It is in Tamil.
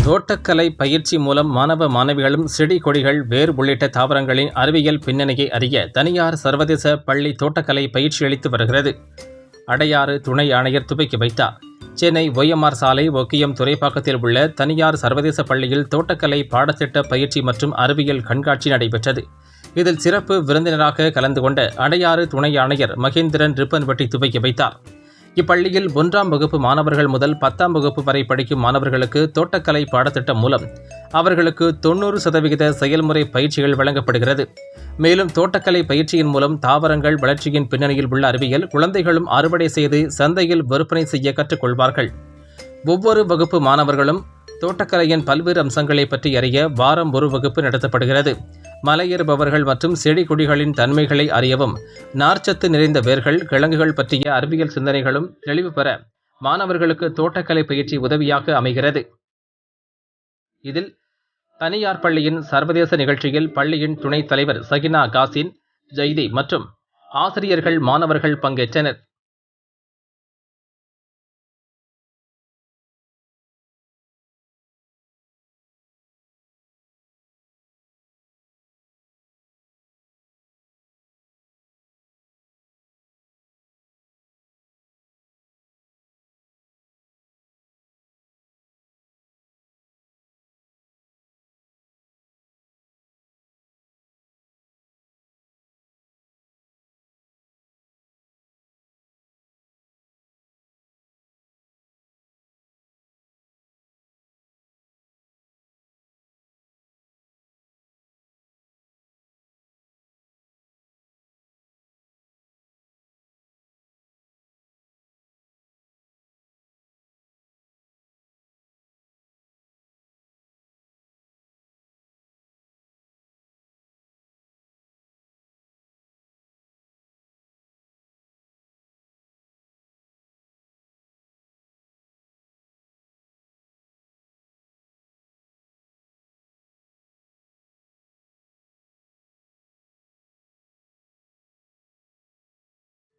தோட்டக்கலை பயிற்சி மூலம் மாணவ மாணவிகளும் செடி கொடிகள் வேர் உள்ளிட்ட தாவரங்களின் அறிவியல் பின்னணியை அறிய தனியார் சர்வதேச பள்ளி தோட்டக்கலை பயிற்சி அளித்து வருகிறது. அடையாறு துணை ஆணையர் துவக்கி வைத்தார். சென்னை ஒய்எம்ஆர் சாலை ஒக்கியம் துறைப்பாக்கத்தில் உள்ள தனியார் சர்வதேச பள்ளியில் தோட்டக்கலை பாடத்திட்ட பயிற்சி மற்றும் அறிவியல் கண்காட்சி நடைபெற்றது. இதில் சிறப்பு விருந்தினராக கலந்து கொண்ட அடையாறு துணை ஆணையர் மகேந்திரன் ரிப்பன் வெட்டி துவக்கி வைத்தார். இப்பள்ளியில் 1ஆம் வகுப்பு மாணவர்கள் முதல் 10ஆம் வகுப்பு வரை படிக்கும் மாணவர்களுக்கு தோட்டக்கலை பாடத்திட்டம் மூலம் அவர்களுக்கு 90% செயல்முறை பயிற்சிகள் வழங்கப்படுகிறது. மேலும் தோட்டக்கலை பயிற்சியின் மூலம் தாவரங்கள் வளர்ச்சியின் பின்னணியில் உள்ள அறிவியல் குழந்தைகளும் அறுவடை செய்து சந்தையில் விற்பனை செய்ய கற்றுக்கொள்வார்கள். ஒவ்வொரு வகுப்பு மாணவர்களும் தோட்டக்கலையின் பல்வேறு அம்சங்களை பற்றி அறிய வாரம் ஒரு வகுப்பு நடத்தப்படுகிறது. மலையேறுபவர்கள் மற்றும் செடி கொடிகளின் தன்மைகளை அறியவும் நார்ச்சத்து நிறைந்த வேர்கள் கிழங்குகள் பற்றிய அறிவியல் சிந்தனைகளும் தெளிவு பெற மாணவர்களுக்கு தோட்டக்கலை பயிற்சி உதவியாக அமைகிறது. இதில் தனியார் பள்ளியின் சர்வதேச நிகழ்ச்சியில் பள்ளியின் துணைத் தலைவர் சகினா காசின் ஜெய்தி மற்றும் ஆசிரியர்கள் மாணவர்கள் பங்கேற்றனர்.